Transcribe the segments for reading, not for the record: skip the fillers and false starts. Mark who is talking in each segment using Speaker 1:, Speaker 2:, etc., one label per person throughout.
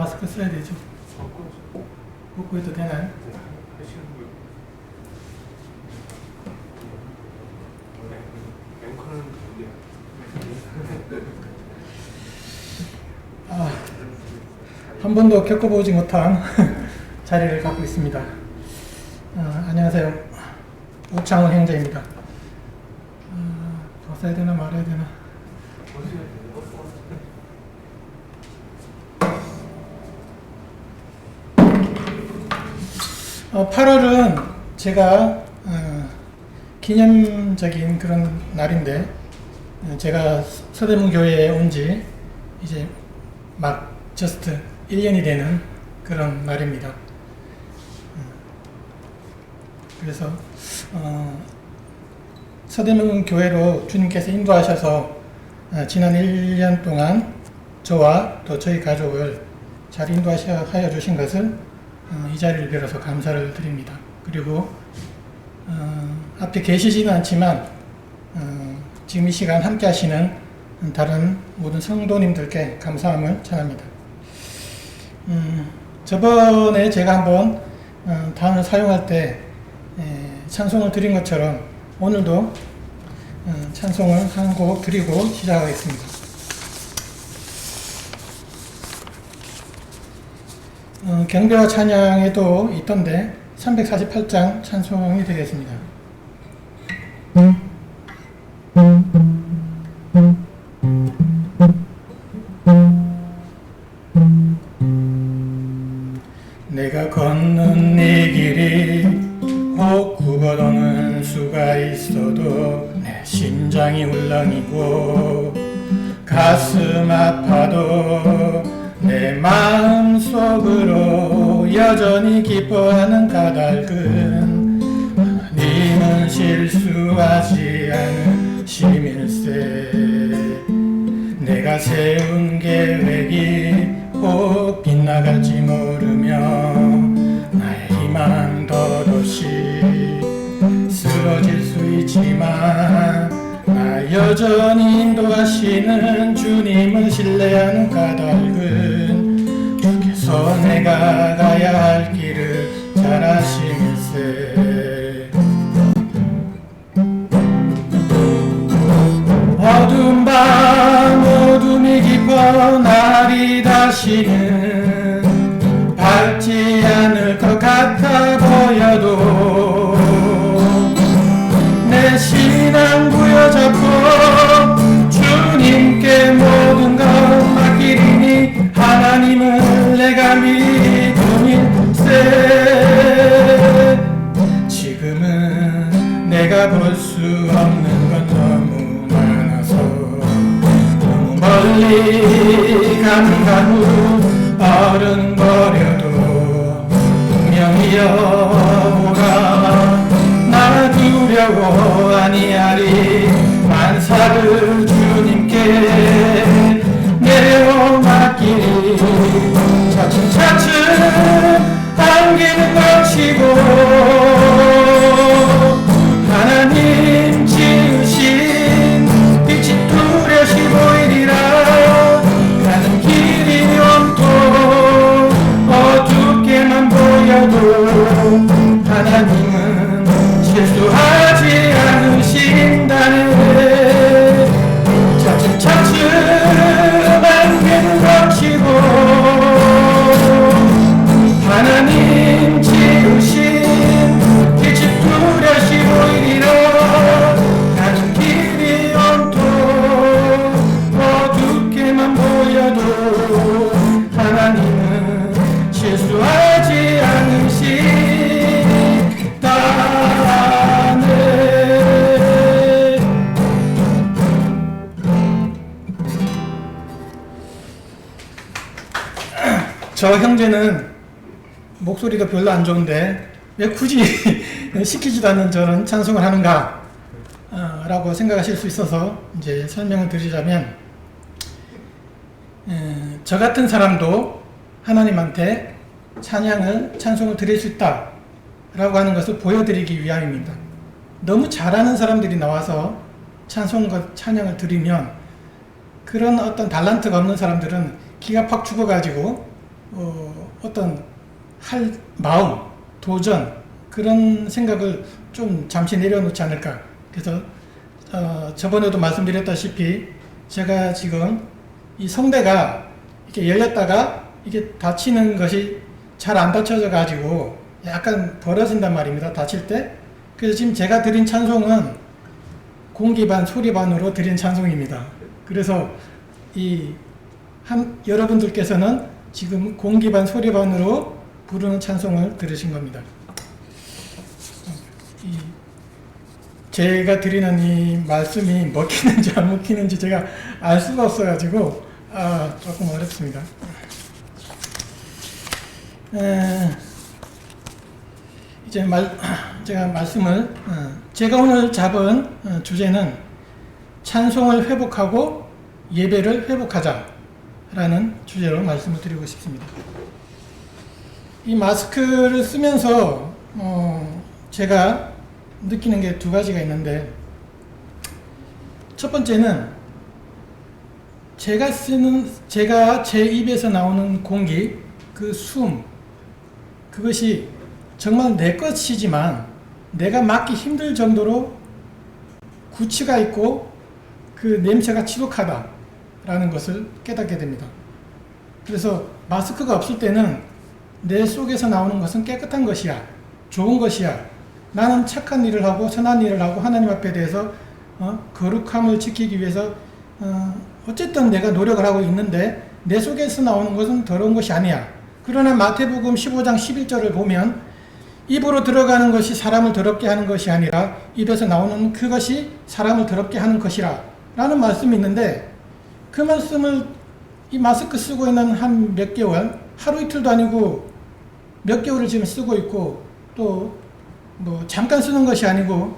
Speaker 1: 마스크 써야 되죠. 벗고 해도 되나요? 한 번도 겪어보지 못한 자리를 갖고 있습니다. 안녕하세요. 우창훈 형제입니다. 벗어야 되나 말아야 되나? 8월은 제가 기념적인 그런 날인데, 제가 서대문 교회에 온 지 이제 막 저스트 1년이 되는 그런 날입니다. 그래서 서대문 교회로 주님께서 인도하셔서 지난 1년 동안 저와 또 저희 가족을 잘 인도하여 주신 것을 이 자리를 빌어서 감사를 드립니다. 그리고 앞에 계시지는 않지만 지금 이 시간 함께 하시는 다른 모든 성도님들께 감사함을 전합니다. 저번에 제가 한번 단어를 사용할 때 찬송을 드린 것처럼 오늘도 찬송을 한 곡 드리고 시작하겠습니다. 경배와 찬양에도 있던데 348장 찬송이 되겠습니다. 내가 걷는 이 길이 혹 굽어도는 수가 있어도 내 심장이 울렁이고 가슴 아파도 내 마음 속으로 여전히 기뻐하는 까닭은 하나님은 실수하지 않으심일세. 내가 세운 계획이 꼭 빗나갈지 모르며 나의 희망 덧없이 쓰러질 수 있지만 나 여전히 인도하시는 주님을 신뢰하는 까닭은 주께서 내가 가야 할 길을 잘 아심일세. 어두운 밤 어둠이 깊어 날이 다시는 밝지 않을 것 같아 보여도 내 신앙 부여잡고 주님께 모든 것 맡기리니 하나님을 내가 믿음일세. 지금은 내가 볼 수 없는 건 너무 많아서 너무 멀리 가는 후 어른거려도 분명히 여호가 나 두려워 아니하리. 만사를 주님께 내려 맡기리. 차츰차츰 안기는 것이고 하나님 지으신 빛이 뚜렷이 보이리라. 가는 길이 온통 어둡게만 보여도 하나님은 실수하지 않으신다네. 차츰차츰 안기는 것이고 하나님 지으신 빛이 뚜렷이 보이리라. 가는 길이 온통 어둡게만 보여도 하나님은 실수하지 않으시다네. 저 형제는 목소리가 별로 안 좋은데 왜 굳이 시키지도 않는 저는 찬송을 하는가 라고 생각하실 수 있어서 이제 설명을 드리자면, 저 같은 사람도 하나님한테 찬송을 드릴 수 있다 라고 하는 것을 보여드리기 위함입니다. 너무 잘하는 사람들이 나와서 찬양을 드리면 그런 어떤 달란트가 없는 사람들은 기가 팍 죽어가지고 어떤 할 마음, 도전 그런 생각을 좀 잠시 내려놓지 않을까. 그래서 저번에도 말씀드렸다시피 제가 지금 이 성대가 이렇게 열렸다가 이게 닫히는 것이 잘 안 닫혀져 가지고 약간 벌어진단 말입니다. 닫힐 때. 그래서 지금 제가 드린 찬송은 공기 반 소리 반으로 드린 찬송입니다. 그래서 여러분들께서는 지금 공기 반 소리 반으로 부르는 찬송을 들으신 겁니다. 제가 드리는 이 말씀이 먹히는지 안 먹히는지 제가 알 수가 없어가지고 조금 어렵습니다. 이제 제가 말씀을 제가 오늘 잡은 주제는 찬송을 회복하고 예배를 회복하자라는 주제로 말씀을 드리고 싶습니다. 이 마스크를 쓰면서 제가 느끼는 게 두 가지가 있는데, 첫 번째는 제가 제 입에서 나오는 공기, 그 숨, 그것이 정말 내 것이지만 내가 맡기 힘들 정도로 구취가 있고 그 냄새가 지독하다라는 것을 깨닫게 됩니다. 그래서 마스크가 없을 때는 내 속에서 나오는 것은 깨끗한 것이야, 좋은 것이야, 나는 착한 일을 하고 선한 일을 하고 하나님 앞에 대해서 거룩함을 지키기 위해서 어쨌든 내가 노력을 하고 있는데 내 속에서 나오는 것은 더러운 것이 아니야. 그러나 마태복음 15장 11절을 보면 입으로 들어가는 것이 사람을 더럽게 하는 것이 아니라 입에서 나오는 그것이 사람을 더럽게 하는 것이라 라는 말씀이 있는데, 그 말씀을 이 마스크 쓰고 있는 한 몇 개월, 하루 이틀도 아니고 몇 개월을 지금 쓰고 있고, 또 뭐 잠깐 쓰는 것이 아니고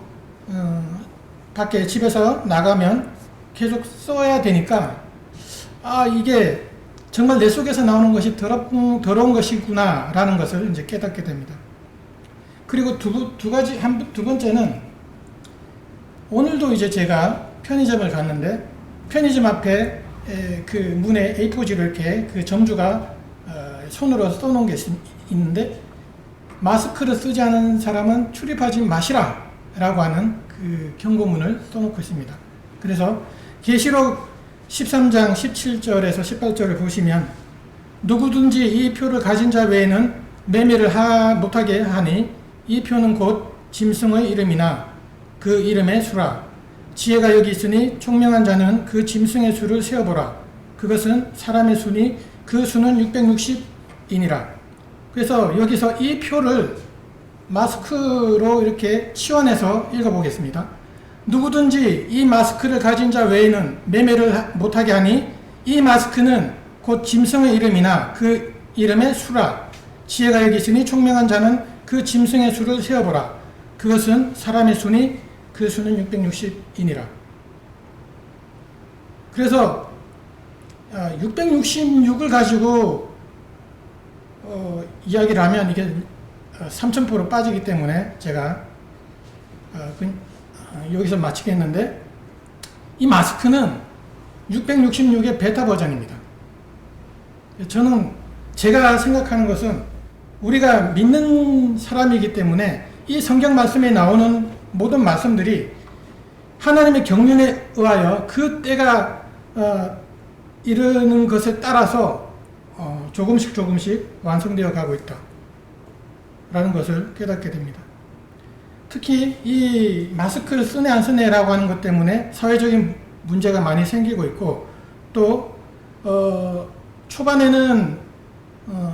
Speaker 1: 밖에 집에서 나가면 계속 써야 되니까 이게 정말 내 속에서 나오는 것이 더러운 것이구나 라는 것을 이제 깨닫게 됩니다. 그리고 두 번째는, 오늘도 이제 제가 편의점을 갔는데 편의점 앞에 그 문에 A4지로 이렇게 그 점주가 손으로 써놓은 게 있는데, 마스크를 쓰지 않은 사람은 출입하지 마시라 라고 하는 그 경고문을 써놓고 있습니다. 그래서 계시록 13장 17절에서 18절을 보시면, 누구든지 이 표를 가진 자 외에는 매매를 못하게 하니 이 표는 곧 짐승의 이름이나 그 이름의 수라. 지혜가 여기 있으니 총명한 자는 그 짐승의 수를 세어보라. 그것은 사람의 수니 그 수는 660이니라. 그래서 여기서 이 표를 마스크로 이렇게 치환해서 읽어보겠습니다. 누구든지 이 마스크를 가진 자 외에는 매매를 못하게 하니 이 마스크는 곧 짐승의 이름이나 그 이름의 수라. 지혜가 여기 있으니 총명한 자는 그 짐승의 수를 세어보라. 그것은 사람의 수니 그 수는 660이니라. 그래서 666을 가지고 이야기를 하면 이게 3000% 빠지기 때문에 제가 여기서 마치겠는데, 이 마스크는 666의 베타 버전입니다. 저는 제가 생각하는 것은 우리가 믿는 사람이기 때문에 이 성경 말씀에 나오는 모든 말씀들이 하나님의 경륜에 의하여 그 때가 이르는 것에 따라서 조금씩 완성되어 가고 있다 라는 것을 깨닫게 됩니다. 특히 이 마스크를 쓰네 안 쓰네라고 하는 것 때문에 사회적인 문제가 많이 생기고 있고, 또 초반에는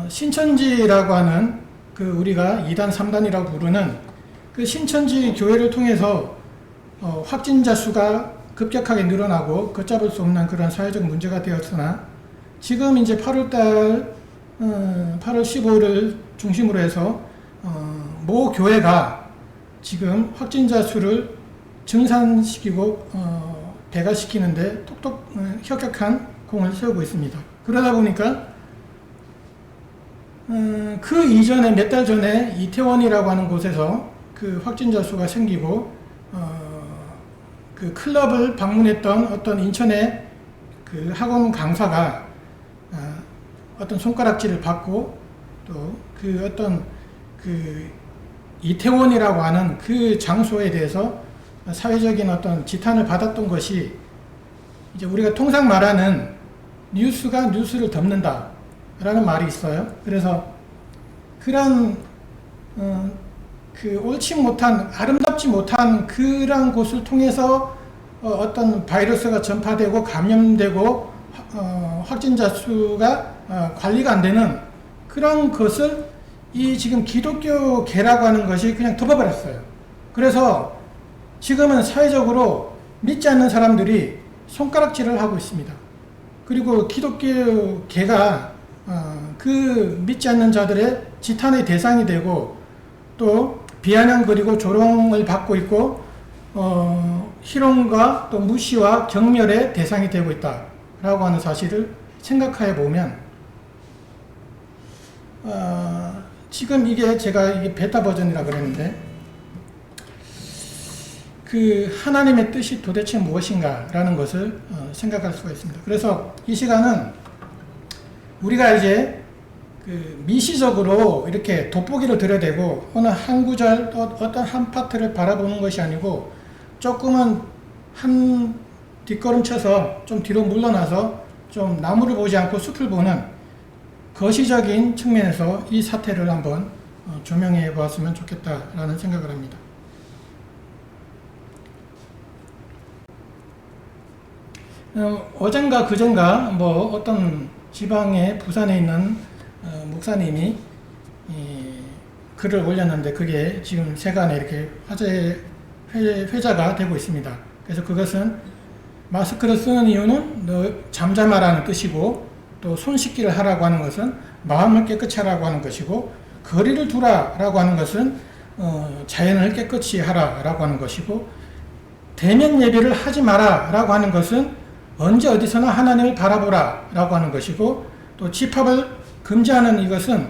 Speaker 1: 신천지라고 하는 그 우리가 2단 3단이라고 부르는 그 신천지 교회를 통해서 확진자 수가 급격하게 늘어나고 걷잡을 수 없는 그런 사회적 문제가 되었으나, 지금 이제 8월 15일을 중심으로 해서 모 교회가 지금 확진자 수를 증산시키고 배가시키는데 톡톡 혁혁한 공을 세우고 있습니다. 그러다 보니까 그 이전에 몇 달 전에 이태원이라고 하는 곳에서 그 확진자 수가 생기고 그 클럽을 방문했던 어떤 인천의 그 학원 강사가 어떤 손가락질을 받고 또 그 어떤 그 이태원이라고 하는 그 장소에 대해서 사회적인 어떤 지탄을 받았던 것이 이제 우리가 통상 말하는 뉴스가 뉴스를 덮는다 라는 말이 있어요. 그래서 그런 그 옳지 못한, 아름답지 못한 그런 곳을 통해서 어떤 바이러스가 전파되고 감염되고 확진자 수가 관리가 안 되는 그런 것을 이 지금 기독교계라고 하는 것이 그냥 덮어버렸어요. 그래서 지금은 사회적으로 믿지 않는 사람들이 손가락질을 하고 있습니다. 그리고 기독교계가 그 믿지 않는 자들의 지탄의 대상이 되고 또 비아냥거리고 조롱을 받고 있고 희롱과 또 무시와 경멸의 대상이 되고 있다라고 하는 사실을 생각해 보면 지금 이게 베타 버전이라 그랬는데 그 하나님의 뜻이 도대체 무엇인가 라는 것을 생각할 수가 있습니다. 그래서 이 시간은 우리가 이제 그 미시적으로 이렇게 돋보기를 들여대고 어느 한 구절 어떤 한 파트를 바라보는 것이 아니고 조금은 한 뒷걸음 쳐서 좀 뒤로 물러나서 좀 나무를 보지 않고 숲을 보는 거시적인 측면에서 이 사태를 한번 조명해 보았으면 좋겠다라는 생각을 합니다. 어젠가 그젠가 뭐 어떤 지방의 부산에 있는 목사님이 글을 올렸는데 그게 지금 세간에 이렇게 회자가 되고 있습니다. 그래서 그것은 마스크를 쓰는 이유는 너 잠잠하라는 뜻이고 또 손 씻기를 하라고 하는 것은 마음을 깨끗이 하라고 하는 것이고 거리를 두라라고 하는 것은 자연을 깨끗이 하라라고 하는 것이고 대면 예배를 하지 마라라고 하는 것은 언제 어디서나 하나님을 바라보라라고 하는 것이고 또 집합을 금지하는 이것은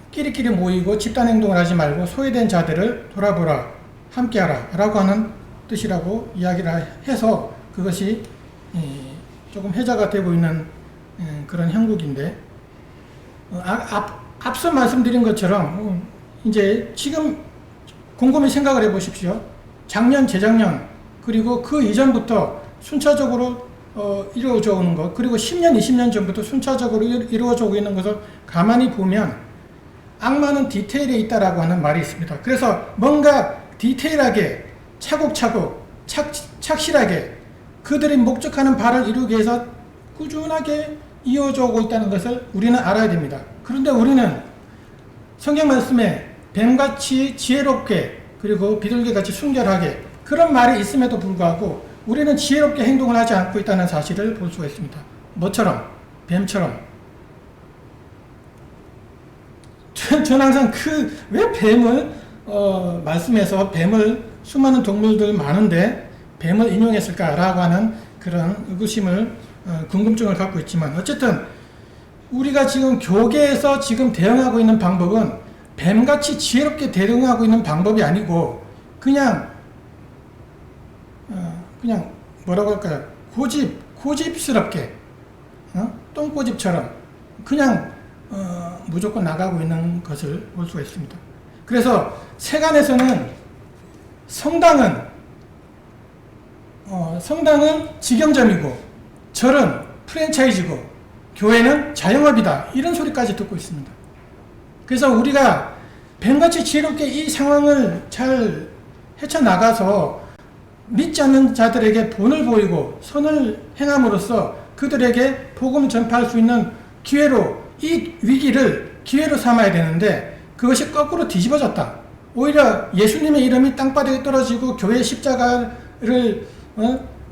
Speaker 1: 끼리끼리 모이고 집단 행동을 하지 말고 소외된 자들을 돌아보라 함께하라 라고 하는 뜻이라고 이야기를 해서 그것이 조금 회자가 되고 있는 그런 형국인데 앞서 말씀드린 것처럼 이제 지금 곰곰이 생각을 해 보십시오. 작년, 재작년 그리고 그 이전부터 순차적으로 이루어져 오는 것 그리고 10년, 20년 전부터 순차적으로 이루어져 오고 있는 것을 가만히 보면 악마는 디테일에 있다라고 하는 말이 있습니다. 그래서 뭔가 디테일하게 차곡차곡 착실하게 그들이 목적하는 바를 이루기 위해서 꾸준하게 이어져 오고 있다는 것을 우리는 알아야 됩니다. 그런데 우리는 성경 말씀에 뱀같이 지혜롭게 그리고 비둘기같이 순결하게 그런 말이 있음에도 불구하고 우리는 지혜롭게 행동을 하지 않고 있다는 사실을 볼 수가 있습니다. 뭐처럼? 뱀처럼. 저는 항상 왜 뱀을 말씀에서 뱀을 수많은 동물들 많은데 뱀을 인용했을까라고 하는 그런 의구심을 궁금증을 갖고 있지만 어쨌든 우리가 지금 교계에서 지금 대응하고 있는 방법은 뱀같이 지혜롭게 대응하고 있는 방법이 아니고 그냥 뭐라고 할까요? 고집스럽게 똥꼬집처럼 그냥 무조건 나가고 있는 것을 볼 수가 있습니다. 그래서 세간에서는 성당은 직영점이고 절은 프랜차이즈고 교회는 자영업이다 이런 소리까지 듣고 있습니다. 그래서 우리가 뱀같이 지혜롭게 이 상황을 잘 헤쳐나가서 믿지 않는 자들에게 본을 보이고 선을 행함으로써 그들에게 복음을 전파할 수 있는 기회로 이 위기를 기회로 삼아야 되는데 그것이 거꾸로 뒤집어졌다. 오히려 예수님의 이름이 땅바닥에 떨어지고 교회 십자가를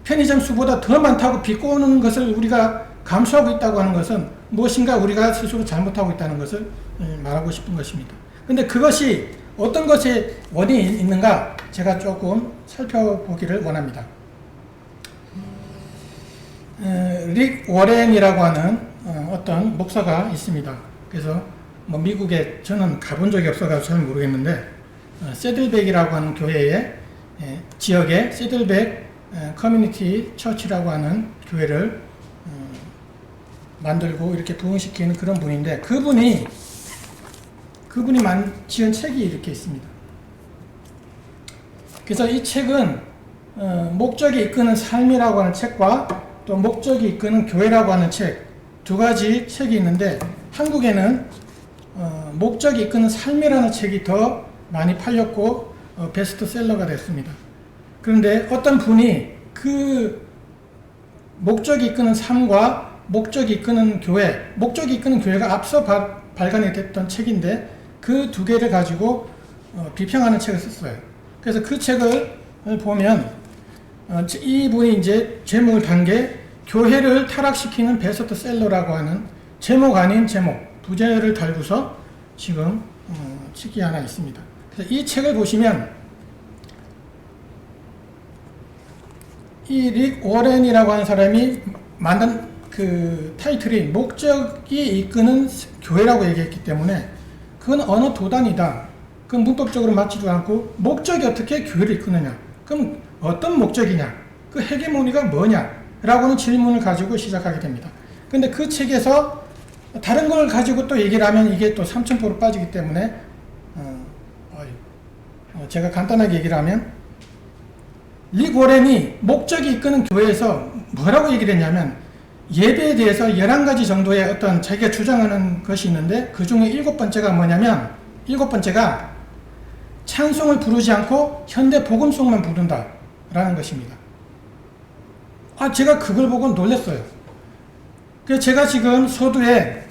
Speaker 1: 편의점 수보다 더 많다고 비꼬는 것을 우리가 감수하고 있다고 하는 것은 무엇인가 우리가 스스로 잘못하고 있다는 것을 말하고 싶은 것입니다. 근데 그것이 어떤 것에 원인이 있는가 제가 조금 살펴보기를 원합니다. 릭 워렌이라고 하는 어떤 목사가 있습니다. 그래서 뭐 미국에 저는 가본 적이 없어서 잘 모르겠는데 세들백이라고 하는 교회의 지역의 세들백 커뮤니티 처치라고 하는 교회를 만들고 이렇게 부흥시키는 그런 분인데, 그분이 지은 책이 이렇게 있습니다. 그래서 이 책은 목적이 이끄는 삶이라고 하는 책과 또 목적이 이끄는 교회라고 하는 책, 두 가지 책이 있는데, 한국에는 목적이 이끄는 삶이라는 책이 더 많이 팔렸고 베스트셀러가 됐습니다. 그런데 어떤 분이 그 목적이 이끄는 삶과 목적이 이끄는 교회, 목적이 이끄는 교회가 앞서 발간이 됐던 책인데, 그 두 개를 가지고 비평하는 책을 썼어요. 그래서 그 책을 보면 이분이 이제 제목을 단 게 교회를 타락시키는 베스트셀러라고 하는, 제목 아닌 제목, 부제를 달고서 지금 책이 하나 있습니다. 그래서 이 책을 보시면 이 릭 워렌이라고 하는 사람이 만든 그 타이틀이 목적이 이끄는 교회라고 얘기했기 때문에 그건 어느 도단이다. 그건 문법적으로 맞지도 않고, 목적이 어떻게 교회를 이끄느냐, 그럼 어떤 목적이냐, 그 헤게모니가 뭐냐 라고 하는 질문을 가지고 시작하게 됩니다. 근데 그 책에서 다른 걸 가지고 또 얘기를 하면 이게 또 3000%로 빠지기 때문에 제가 간단하게 얘기를 하면, 릭 워렌이 목적이 이끄는 교회에서 뭐라고 얘기를 했냐면, 예배에 대해서 11가지 정도의 어떤 자기가 주장하는 것이 있는데, 그 중에 7번째가 뭐냐면, 7번째가 찬송을 부르지 않고 현대 복음송만 부른다 라는 것입니다. 제가 그걸 보고 놀랐어요. 그래서 제가 지금 서두에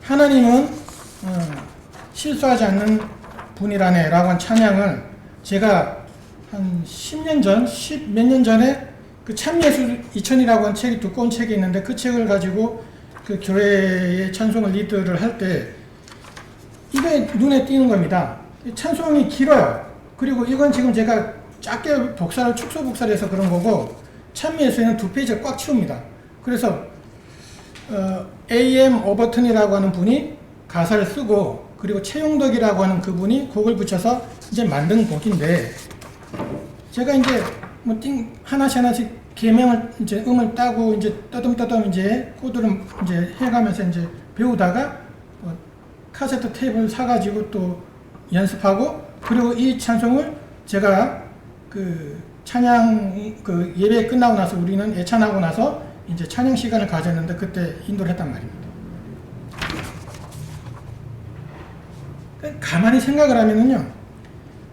Speaker 1: 하나님은 실수하지 않는 분이라네 라고 한 찬양을 제가 한 10년 전, 10몇 년 전에 그 참예술 2000이라고 한 책이, 두꺼운 책이 있는데, 그 책을 가지고 그 교회의 찬송을 리드를 할 때 이게 눈에 띄는 겁니다. 찬송이 길어요. 그리고 이건 지금 제가 작게 축소 복사를 해서 그런 거고, 참예술에는 2페이지를 꽉 채웁니다. 그래서 A.M. 오버튼이라고 하는 분이 가사를 쓰고, 그리고 최용덕이라고 하는 그분이 곡을 붙여서 이제 만든 곡인데, 제가 이제 뭐 하나씩 계명을 이제 음을 따고 이제 떠듬떠듬 이제 코드를 이제 해가면서 이제 배우다가 카세트 테이프를 사가지고 또 연습하고, 그리고 이 찬송을 제가 그 찬양 그 예배 끝나고 나서 우리는 애찬하고 나서 이제 찬양 시간을 가졌는데, 그때 인도를 했단 말입니다. 가만히 생각을 하면은요,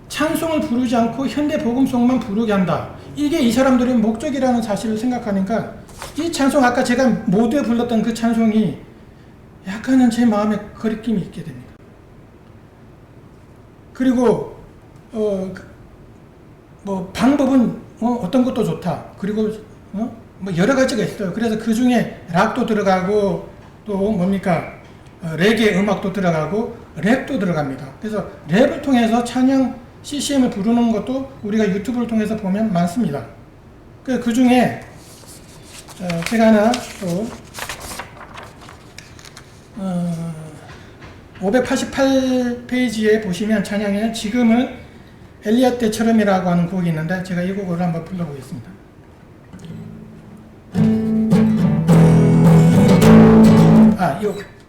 Speaker 1: 찬송을 부르지 않고 현대 복음송만 부르게 한다, 이게 이 사람들의 목적이라는 사실을 생각하니까, 이 찬송, 아까 제가 모두에 불렀던 그 찬송이 약간은 제 마음에 거리낌이 있게 됩니다. 그리고 뭐 방법은 어떤 것도 좋다. 그리고 뭐 여러 가지가 있어요. 그래서 그 중에 락도 들어가고 또 뭡니까 레게 음악도 들어가고 랩도 들어갑니다. 그래서 랩을 통해서 찬양 CCM을 부르는 것도 우리가 유튜브를 통해서 보면 많습니다. 그 중에 제가 하나 또 588페이지에 보시면 찬양에 지금은 엘리야 때처럼이라고 하는 곡이 있는데, 제가 이 곡을 한번 불러보겠습니다.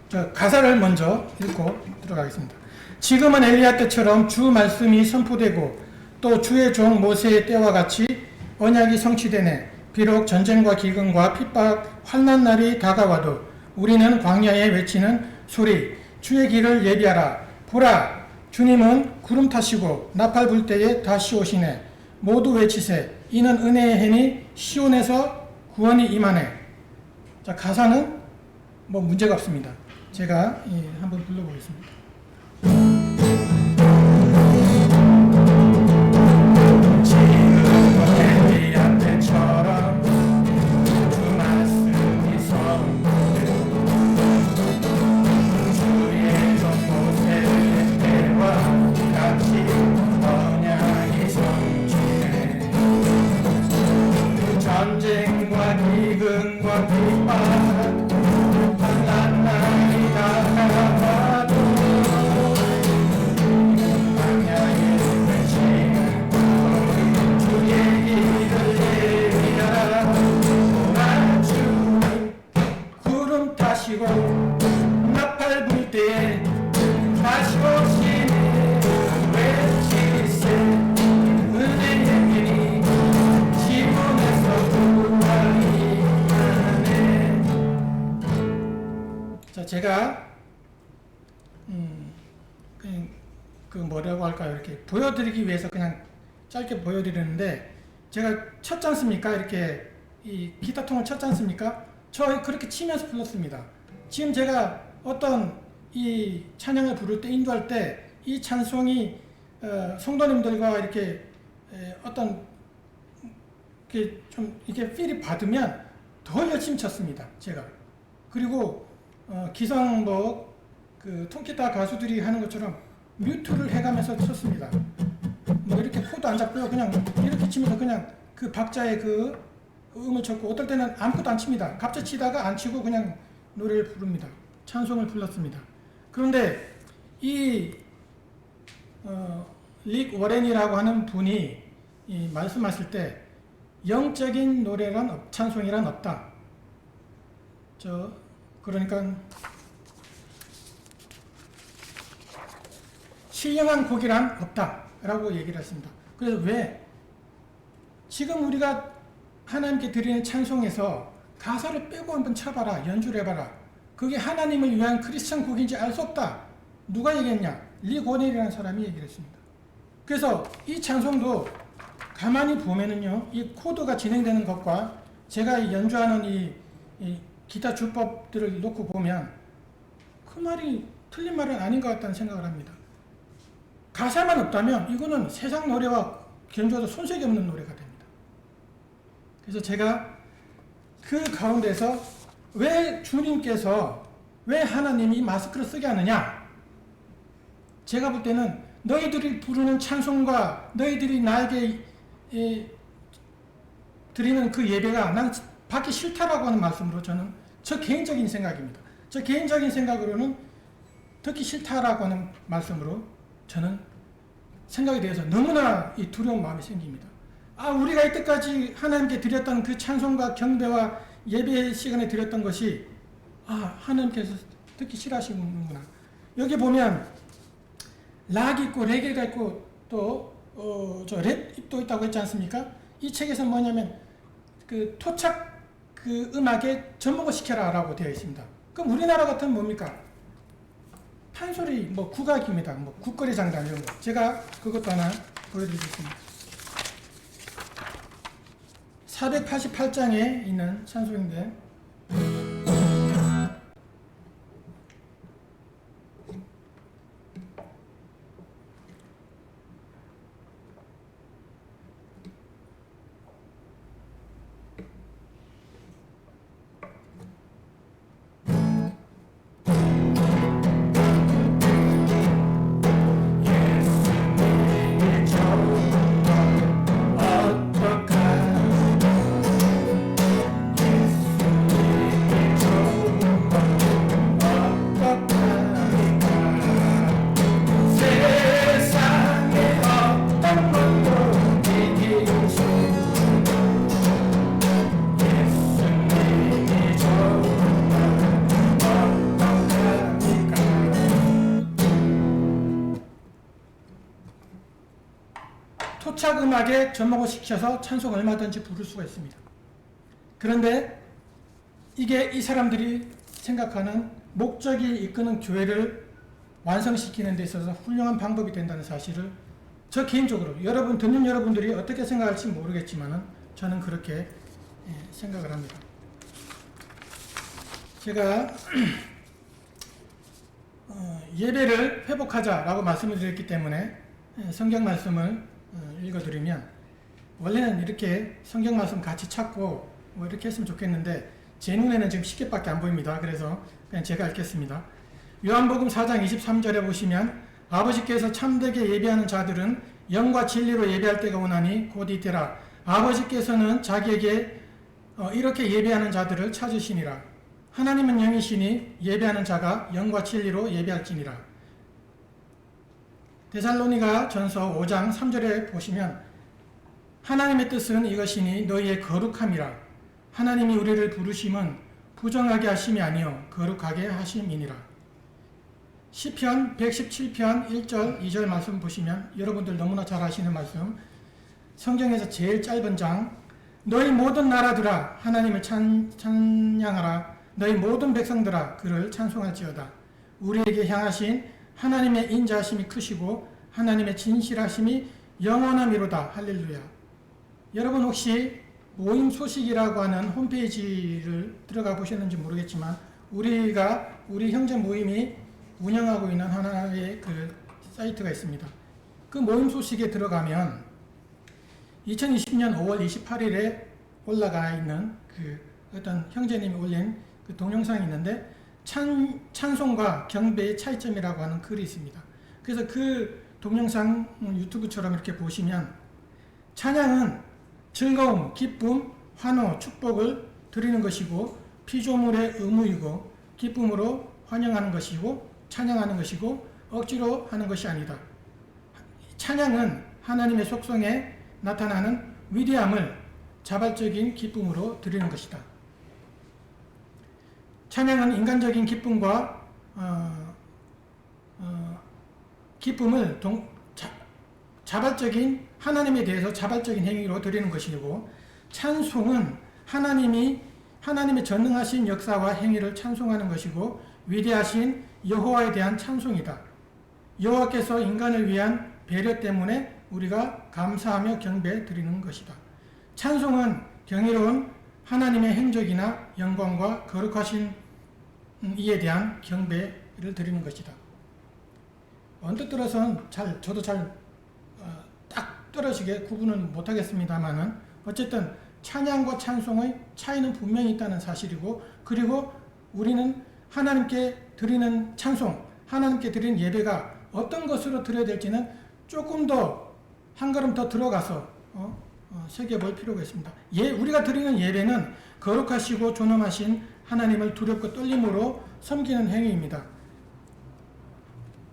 Speaker 1: 저 가사를 먼저 읽고 들어가겠습니다. 지금은 엘리야 때처럼 주 말씀이 선포되고 또 주의 종 모세의 때와 같이 언약이 성취되네. 비록 전쟁과 기근과 핍박, 환난 날이 다가와도 우리는 광야에 외치는 소리, 주의 길을 예비하라. 보라, 주님은 구름 타시고 나팔 불 때에 다시 오시네. 모두 외치세. 이는 은혜의 해니 시온에서 구원이 임하네. 자, 가사는 뭐 문제가 없습니다. 제가 한번 불러보겠습니다. 지금은 엘리야 때처럼 주 말씀이 선포되고 주의 종 모세의 때와 같이 언약이 성취해. 전쟁과 기근과 핍박 환난 날이 다가와도 제가 그냥 그 뭐라고 할까요? 이렇게 보여드리기 위해서 그냥 짧게 보여드리는데, 제가 쳤지 않습니까? 이렇게 이 기타통을 쳤지 않습니까? 저 그렇게 치면서 불렀습니다. 지금 제가 어떤 이 찬양을 부를 때, 인도할 때 이 찬송이 성도님들과 이렇게 어떤 이렇게 좀 이렇게 필이 받으면 더 열심히 쳤습니다. 제가. 그리고 기성 그 통기타 가수들이 하는 것처럼 뮤트를 해가면서 쳤습니다. 뭐 이렇게 코도 안 잡고요. 그냥 이렇게 치면서 그냥 그 박자의 그 음을 쳤고, 어떨 때는 아무것도 안 칩니다. 갑자기 치다가 안 치고 그냥 노래를 부릅니다. 찬송을 불렀습니다. 그런데 이 릭 워렌이라고 하는 분이 말씀하실 때 영적인 노래란 찬송이란 없다. 그러니까 신령한 곡이란 없다 라고 얘기를 했습니다. 그래서 왜 지금 우리가 하나님께 드리는 찬송에서 가사를 빼고 한번 쳐봐라, 연주를 해봐라, 그게 하나님을 위한 크리스찬 곡인지 알 수 없다. 누가 얘기했냐? 릭 워렌이라는 사람이 얘기를 했습니다. 그래서 이 찬송도 가만히 보면은요, 이 코드가 진행되는 것과 제가 연주하는 이 기타 주법들을 놓고 보면 그 말이 틀린 말은 아닌 것 같다는 생각을 합니다. 가사만 없다면 이거는 세상 노래와 견주어도 손색이 없는 노래가 됩니다. 그래서 제가 그 가운데서 왜 주님께서, 왜 하나님이 마스크를 쓰게 하느냐? 제가 볼 때는 너희들이 부르는 찬송과 너희들이 나에게 드리는 그 예배가 난 받기 싫다라고 하는 말씀으로, 저는 저 개인적인 생각입니다. 저 개인적인 생각으로는 듣기 싫다라고 하는 말씀으로 저는 생각에 대해서 너무나 이 두려운 마음이 생깁니다. 우리가 이때까지 하나님께 드렸던 그 찬송과 경배와 예배 시간에 드렸던 것이 하나님께서 듣기 싫어하시는구나. 여기 보면 락이 있고 레게가 있고 또 랩도 있다고 했지 않습니까? 이 책에서 뭐냐면 그 토착 그 음악에 접목을 시켜라 라고 되어 있습니다. 그럼 우리나라 같은 뭡니까? 판소리, 뭐 국악입니다. 뭐 국거리 장단 이런 거. 제가 그것도 하나 보여드리겠습니다. 488장에 있는 찬송인데, 토착 음악에 접목을 시켜서 찬송을 얼마든지 부를 수가 있습니다. 그런데 이게 이 사람들이 생각하는 목적이 이끄는 교회를 완성시키는 데 있어서 훌륭한 방법이 된다는 사실을 저 개인적으로, 여러분, 듣는 여러분들이 어떻게 생각할지 모르겠지만 저는 그렇게 생각을 합니다. 제가 예배를 회복하자라고 말씀을 드렸기 때문에 성경 말씀을 읽어드리면, 원래는 이렇게 성경 말씀 같이 찾고 뭐 이렇게 했으면 좋겠는데 제 눈에는 지금 10개밖에 안 보입니다. 그래서 그냥 제가 읽겠습니다. 요한복음 4장 23절에 보시면, 아버지께서 참되게 예배하는 자들은 영과 진리로 예배할 때가 오나니 곧 이때라. 아버지께서는 자기에게 이렇게 예배하는 자들을 찾으시니라. 하나님은 영이시니 예배하는 자가 영과 진리로 예배할지니라. 데살로니가 전서 5장 3절에 보시면, 하나님의 뜻은 이것이니 너희의 거룩함이라. 하나님이 우리를 부르심은 부정하게 하심이 아니요 거룩하게 하심이니라. 시편 117편 1절 2절 말씀 보시면 여러분들 너무나 잘 아시는 말씀, 성경에서 제일 짧은 장, 너희 모든 나라들아 하나님을 찬양하라. 너희 모든 백성들아 그를 찬송할지어다. 우리에게 향하신 하나님의 인자하심이 크시고 하나님의 진실하심이 영원함이로다. 할렐루야. 여러분 혹시 모임 소식이라고 하는 홈페이지를 들어가 보셨는지 모르겠지만 우리 형제 모임이 운영하고 있는 하나의 그 사이트가 있습니다. 그 모임 소식에 들어가면 2020년 5월 28일에 올라가 있는 그 어떤 형제님이 올린 그 동영상이 있는데 찬송과 경배의 차이점이라고 하는 글이 있습니다. 그래서 그 동영상 유튜브처럼 이렇게 보시면 찬양은 즐거움, 기쁨, 환호, 축복을 드리는 것이고 피조물의 의무이고 기쁨으로 환영하는 것이고 찬양하는 것이고 억지로 하는 것이 아니다. 찬양은 하나님의 속성에 나타나는 위대함을 자발적인 기쁨으로 드리는 것이다. 찬양은 인간적인 기쁨과 기쁨을 자발적인 하나님에 대해서 자발적인 행위로 드리는 것이고 찬송은 하나님의 전능하신 역사와 행위를 찬송하는 것이고 위대하신 여호와에 대한 찬송이다. 여호와께서 인간을 위한 배려 때문에 우리가 감사하며 경배 드리는 것이다. 찬송은 경이로운 하나님의 행적이나 영광과 거룩하신 이에 대한 경배를 드리는 것이다. 언뜻 들어서는 저도 딱 떨어지게 구분은 못하겠습니다만은 어쨌든 찬양과 찬송의 차이는 분명히 있다는 사실이고 그리고 우리는 하나님께 드리는 찬송, 하나님께 드리는 예배가 어떤 것으로 드려야 될지는 조금 더 한 걸음 더 들어가서 새겨볼 필요가 있습니다. 우리가 드리는 예배는 거룩하시고 존엄하신 하나님을 두렵고 떨림으로 섬기는 행위입니다.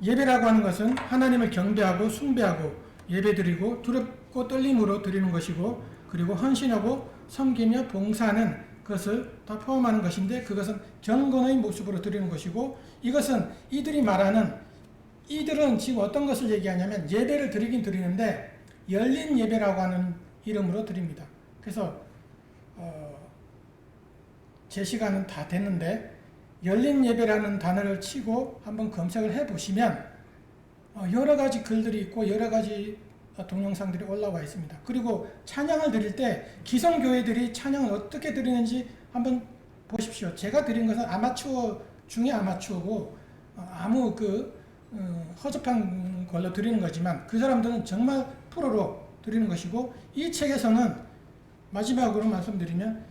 Speaker 1: 예배라고 하는 것은 하나님을 경배하고 숭배하고 예배드리고 두렵고 떨림으로 드리는 것이고 그리고 헌신하고 섬기며 봉사하는 것을 다 포함하는 것인데 그것은 경건의 모습으로 드리는 것이고 이것은 이들은 지금 어떤 것을 얘기하냐면 예배를 드리긴 드리는데 열린 예배라고 하는 이름으로 드립니다. 그래서 제 시간은 다 됐는데 열린 예배라는 단어를 치고 한번 검색을 해보시면 여러 가지 글들이 있고 여러 가지 동영상들이 올라와 있습니다. 그리고 찬양을 드릴 때 기성교회들이 찬양을 어떻게 드리는지 한번 보십시오. 제가 드린 것은 아마추어 중에 아마추어고 아무 허접한 걸로 드리는 거지만 그 사람들은 정말 프로로 드리는 것이고 이 책에서는 마지막으로 말씀드리면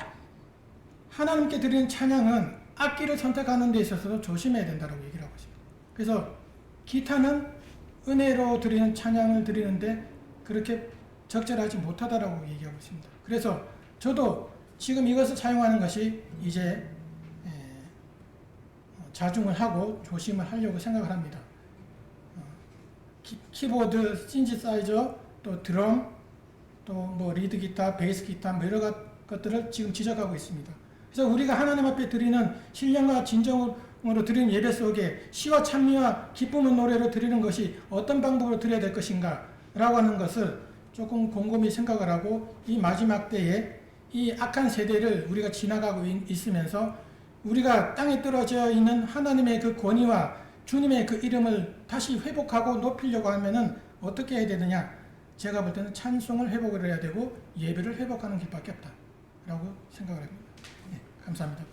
Speaker 1: 하나님께 드리는 찬양은 악기를 선택하는 데 있어서도 조심해야 된다고 얘기를 하고 있습니다. 그래서 기타는 은혜로 드리는 찬양을 드리는데 그렇게 적절하지 못하다라고 얘기하고 있습니다. 그래서 저도 지금 이것을 사용하는 것이 이제 자중을 하고 조심을 하려고 생각을 합니다. 키보드, 신지사이저, 또 드럼, 또 뭐 리드 기타, 베이스 기타 뭐 여러 것들을 지금 지적하고 있습니다. 그래서 우리가 하나님 앞에 드리는 신령과 진정으로 드리는 예배 속에 시와 찬미와 기쁨의 노래로 드리는 것이 어떤 방법으로 드려야 될 것인가 라고 하는 것을 조금 곰곰이 생각을 하고 이 마지막 때에 이 악한 세대를 우리가 지나가고 있으면서 우리가 땅에 떨어져 있는 하나님의 그 권위와 주님의 그 이름을 다시 회복하고 높이려고 하면은 어떻게 해야 되느냐? 제가 볼 때는 찬송을 회복을 해야 되고 예배를 회복하는 길밖에 없다 라고 생각을 합니다. 네, 감사합니다.